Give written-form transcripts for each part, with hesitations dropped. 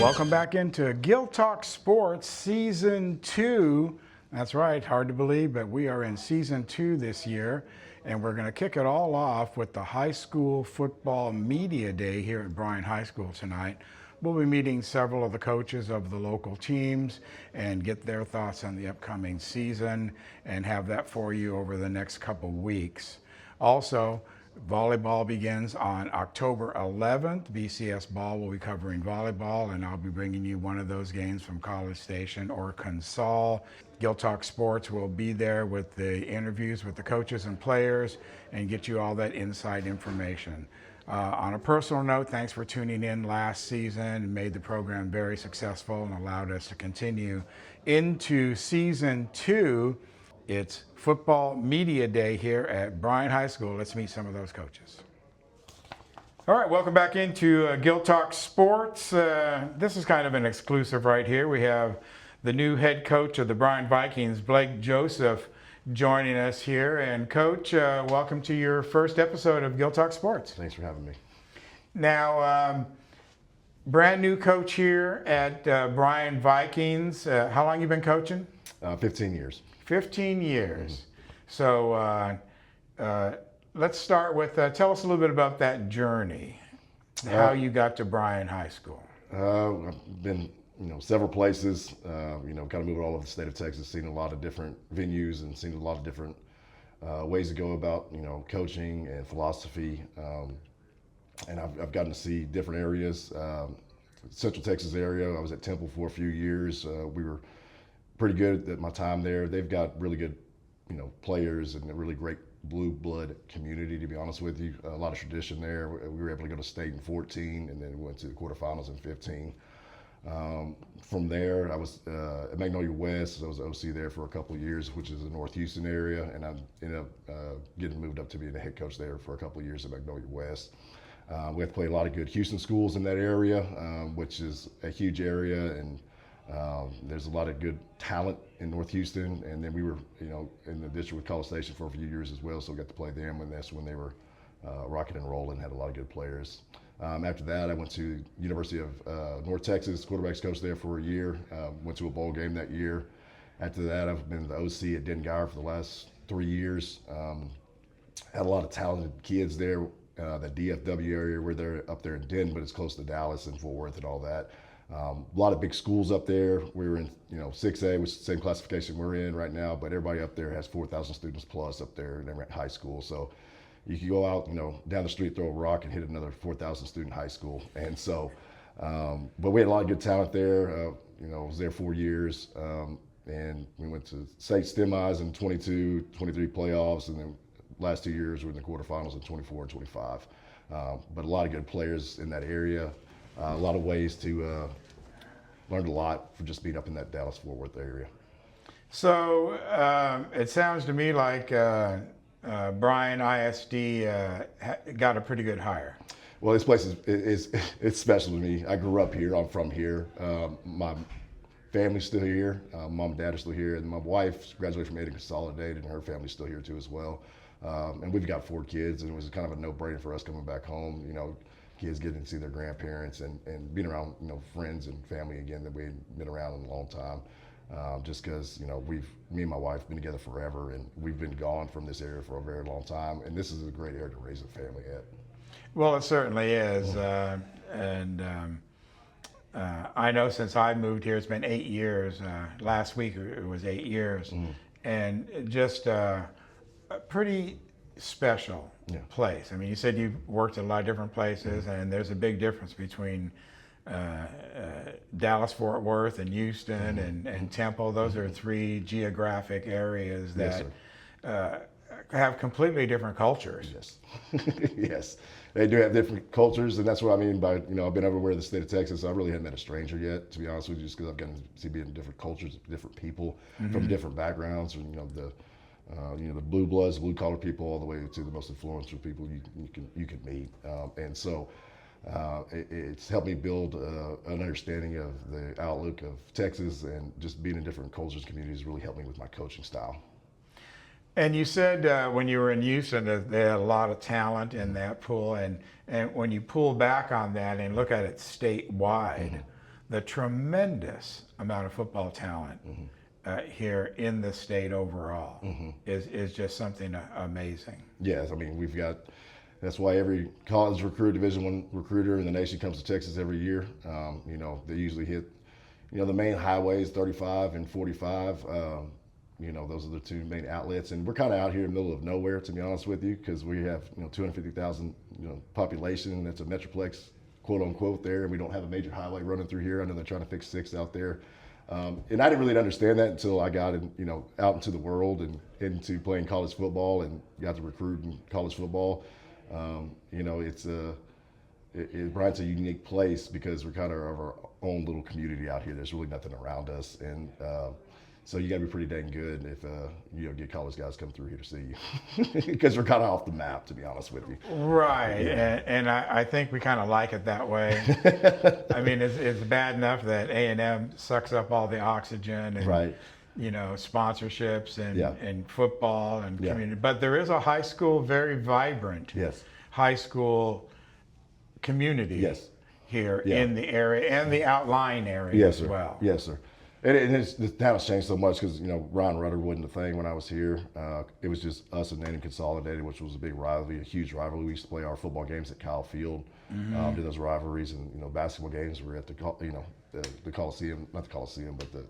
Welcome back into GilTalks Sports Season 2. That's right, hard to believe, but we are in Season 2 this year, and we're going to kick it all off with the High School Football Media Day here at Bryan High School tonight. We'll be meeting several of the coaches of the local teams and get their thoughts on the upcoming season and have that for you over the next couple weeks. Also, volleyball begins on October 11th. BCS Ball will be covering volleyball, and I'll be bringing you one of those games from College Station or Consol. GilTalks Sports will be there with the interviews with the coaches and players and get you all that inside information. On a personal note, thanks for tuning in last season and made the program very successful and allowed us to continue into Season 2. It's Football Media Day here at Bryan High School. Let's meet some of those coaches. All right, welcome back into GilTalks Sports. This is kind of an exclusive right here. We have the new head coach of the Bryan Vikings, Blake Joseph, joining us here. And Coach, welcome to your first episode of GilTalks Sports. Thanks for having me. Now, brand new coach here at Bryan Vikings. How long you been coaching? 15 years. 15 years. So let's start with, tell us a little bit about that journey, how you got to Bryan High School. I've been, several places, kind of moving all over the state of Texas, seen a lot of different venues and seen a lot of different ways to go about, coaching and philosophy. And I've gotten to see different areas. Central Texas area, I was at Temple for a few years. We were pretty good at my time there. They've got really good, players and a really great blue blood community, to be honest with you. A lot of tradition there. We were able to go to state in 14 and then went to the quarterfinals in 15. From there, I was at Magnolia West. I was OC there for a couple of years, which is the North Houston area, and I ended up getting moved up to be the head coach there for a couple of years at Magnolia West. We have to play a lot of good Houston schools in that area, which is a huge area, and there's a lot of good talent in North Houston. And then we were, in the district with College Station for a few years as well, so we got to play them, and that's when they were rocking and rolling, had a lot of good players. After that, I went to University of North Texas, quarterbacks coach there for a year, went to a bowl game that year. After that, I've been the OC at Dengar for the last 3 years. Had a lot of talented kids there. The DFW area, where they're up there in Denton, but it's close to Dallas and Fort Worth and all that. A lot of big schools up there. We were in, 6A, which is the same classification we're in right now, but everybody up there has 4,000 students plus up there, and they're at high school. So you can go out, down the street, throw a rock, and hit another 4,000 student high school. And so, but we had a lot of good talent there. I was there 4 years, and we went to state semis in 22, 23 playoffs, and then last 2 years we were in the quarterfinals in 24 and 25. But a lot of good players in that area. A lot of ways to learned a lot from just being up in that Dallas-Fort Worth area. So it sounds to me like Bryan ISD got a pretty good hire. Well, this place is it's special to me. I grew up here. I'm from here. My family's still here. Mom and dad are still here. And my wife graduated from Ada Consolidated, and her family's still here too as well. And we've got 4 kids, and it was kind of a no-brainer for us coming back home. Kids getting to see their grandparents and being around, friends and family again that we had been around in a long time. Just because, me and my wife have been together forever, and we've been gone from this area for a very long time. And this is a great area to raise a family at. Well, it certainly is. I know since I moved here, it's been 8 years. Last week it was 8 years. And just a pretty special place. I mean, you said you've worked at a lot of different places, and there's a big difference between Dallas, Fort Worth, and Houston, and Temple. Those are 3 geographic areas that have completely different cultures. Yes, yes, they do have different cultures, and that's what I mean by, I've been everywhere in the state of Texas. So I really haven't met a stranger yet, to be honest with you, just because I've gotten to see being different cultures, different people from different backgrounds, and the blue bloods, blue collar people, all the way to the most influential people you can meet, and so it's helped me build an understanding of the outlook of Texas, and just being in different cultures and communities really helped me with my coaching style. And you said when you were in Houston that they had a lot of talent in that pool, and when you pull back on that and look at it statewide, the tremendous amount of football talent here in the state overall is just something amazing. Yes, I mean, that's why every college Division I recruiter in the nation comes to Texas every year. You know, they usually hit, you know, the main highways, 35 and 45. You know, those are the two main outlets, and we're kind of out here in the middle of nowhere, to be honest with you, because we have, you know, 250,000, you know, population. That's a metroplex, quote unquote, there, and we don't have a major highway running through here. I know they're trying to fix 6 out there, and I didn't really understand that until I got you know, out into the world and into playing college football and got to recruit in college football. You know, Bryan's a unique place because we're kind of our own little community out here. There's really nothing around us, and so you got to be pretty dang good if you know, get college guys come through here to see you, because we're kind of off the map, to be honest with you. Right, yeah. and I think we kind of like it that way. I mean, it's bad enough that A&M sucks up all the oxygen and right. you know, sponsorships and, Yeah. and football and Yeah. community. But there is a high school, very vibrant Yes. high school community Yes. here Yeah. in the area and the outlying area Yes, as sir. well. Yes, sir. And the town has changed so much because, you know, Ron Rudder wasn't a thing when I was here. It was just us and Nanning Consolidated, which was a big rivalry, a huge rivalry. We used to play our football games at Kyle Field, did those rivalries, and, you know, basketball games were at the Coliseum, not the Coliseum, but the,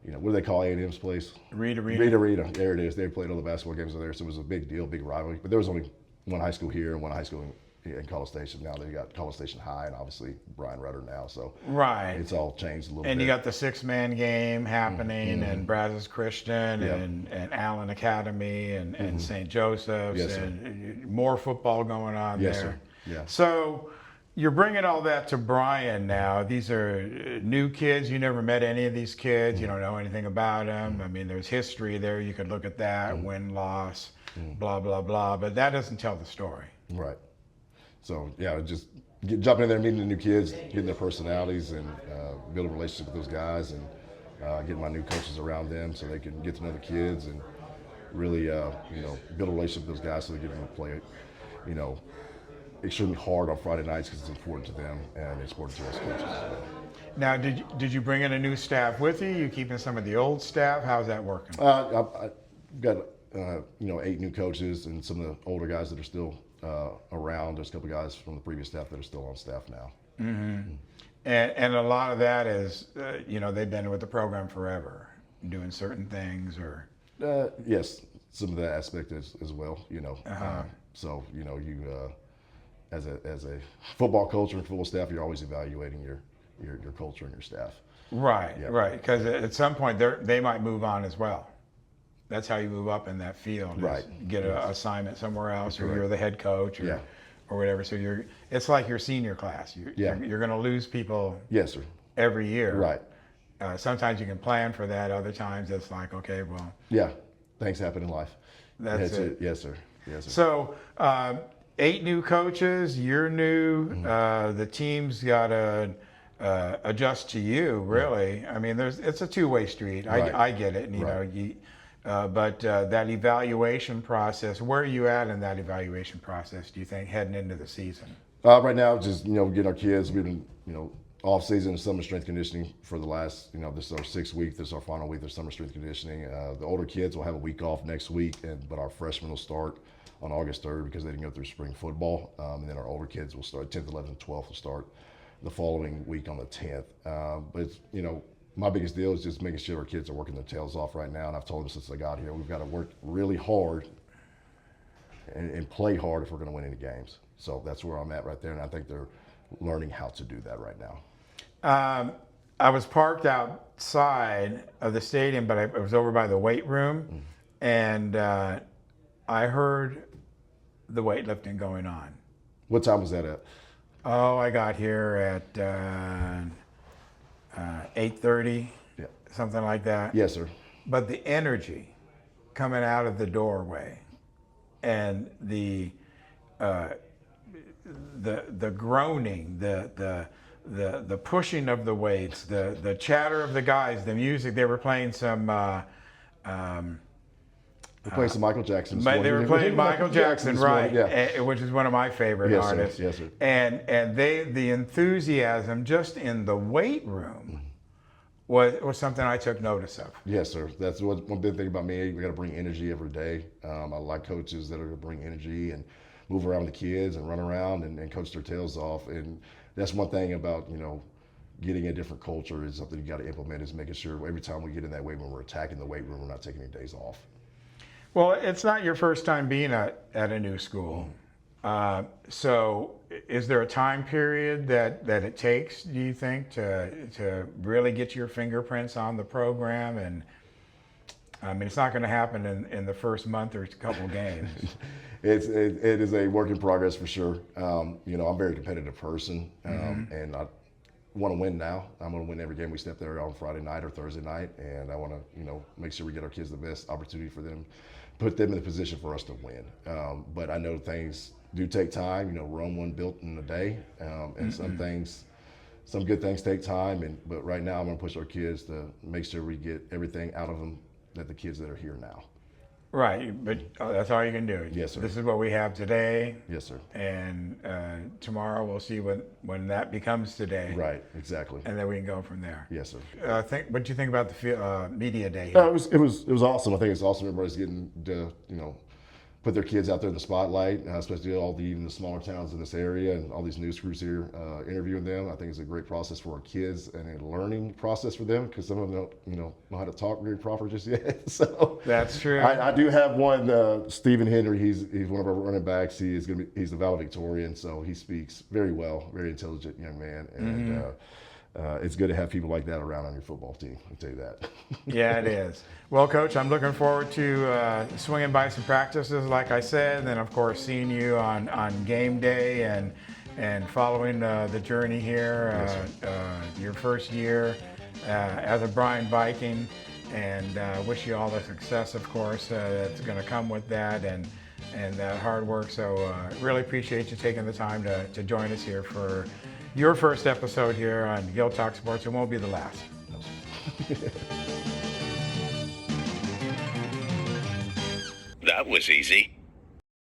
you know, what do they call A&M's place? Rita. Rita. There it is. They played all the basketball games there, so it was a big deal, big rivalry. But there was only one high school here and one high school in College Station. Now they got College Station High and obviously Bryan Rudder now. So Right. it's all changed a little bit. And you got the 6-man game happening, and Brazos Christian, Yep. and Allen Academy, and St. Joseph's, Yes, sir. and more football going on Yes, there. sir. Yeah. So you're bringing all that to Bryan now. These are new kids. You never met any of these kids. You don't know anything about them. I mean, there's history there. You could look at that, win, loss, blah, blah, blah. But that doesn't tell the story. Right. So, yeah, just jumping in there, meeting the new kids, getting their personalities, and build a relationship with those guys, and getting my new coaches around them so they can get to know the kids and really, you know, build a relationship with those guys so they get them to play, you know, extremely hard on Friday nights because it's important to them and it's important to us coaches as well. Now, did you bring in a new staff with you? You keeping some of the old staff? How's that working? I've got, you know, 8 new coaches and some of the older guys that are still around. There's a couple guys from the previous staff that are still on staff now. And a lot of that is, you know, they've been with the program forever, doing certain things, or Yes, some of that aspect as well, you know. So, you know, you as a football coach and football staff, you're always evaluating your culture and your staff. right, Yeah. right, because at some point they might move on as well. That's how you move up in that field. Is Right. Get an assignment somewhere else, or Correct. you're the head coach, or Yeah. or whatever. So it's like your senior class. Yeah. You're going to lose people Yes, sir. every year. Right. Sometimes you can plan for that. Other times it's like, okay, well, Yeah. Things happen in life. that's it. Yes, sir. Yes, sir. So 8 new coaches, you're new. The team's got to adjust to you, really. I mean, it's a two-way street. Right. I get it. And, you Right. know, but that evaluation process, where are you at in that evaluation process, do you think, heading into the season? Right now, just, you know, getting our kids. We've been, you know, off season summer strength conditioning for the last, you know, this is our 6th week. This is our final week of summer strength conditioning. The older kids will have a week off next week, but our freshmen will start on August 3rd because they didn't go through spring football. And then our older kids will start 10th, 11th, 12th will start the following week on the 10th. But it's, you know, my biggest deal is just making sure our kids are working their tails off right now. And I've told them since I got here, we've got to work really hard and play hard if we're going to win any games. So that's where I'm at right there. And I think they're learning how to do that right now. I was parked outside of the stadium, but I was over by the weight room, and I heard the weightlifting going on. What time was that at? Oh, I got here at 8:30, Yeah. something like that. Yes, sir. But the energy coming out of the doorway, and the groaning, the pushing of the weights, the chatter of the guys, the music. They were playing some We're playing some Michael Jackson this morning. They were playing Michael Jackson, this right? morning, yeah. Which is one of my favorite Yes, sir. artists. Yes, sir. And the enthusiasm just in the weight room was something I took notice of. Yes, sir. That's one big thing about me. We got to bring energy every day. I like coaches that are going to bring energy and move around with the kids and run around and coach their tails off. And that's one thing about, getting a different culture is something you got to implement, is making sure every time we get in that weight room, we're attacking the weight room, we're not taking any days off. Well, it's not your first time being at a new school. So is there a time period that it takes, do you think, to really get your fingerprints on the program? And I mean, it's not going to happen in the first month or a couple games. It is a work in progress for sure. I'm a very competitive person, and I want to win now. I'm going to win every game we step there on Friday night or Thursday night, and I want to, make sure we get our kids the best opportunity for them, put them in a position for us to win. But I know things do take time. Rome wasn't built in a day, and some good things take time. But right now, I'm going to push our kids to make sure we get everything out of them that the kids that are here now. Right, but that's all you can do. Yes, sir. This is what we have today. Yes, sir. And tomorrow we'll see when that becomes today. Right, exactly. And then we can go from there. Yes, sir. What do you think about the media day here? It was awesome. I think it's awesome. Everybody's getting to put their kids out there in the spotlight, especially even the smaller towns in this area, and all these news crews here interviewing them. I think it's a great process for our kids and a learning process for them, because some of them don't know how to talk very proper just yet. So that's true. I do have one, Stephen Henry. He's one of our running backs. He's the valedictorian, so he speaks very well, very intelligent young man, and it's good to have people like that around on your football team. I'll tell you that. Yeah, it is. Well, Coach, I'm looking forward to swinging by some practices, like I said, and then, of course, seeing you on game day and following the journey here, your first year as a Bryan Viking, and wish you all the success, of course, that's going to come with that and that hard work. So really appreciate you taking the time to join us here for your first episode here on GilTalks Sports. It won't be the last. That was easy.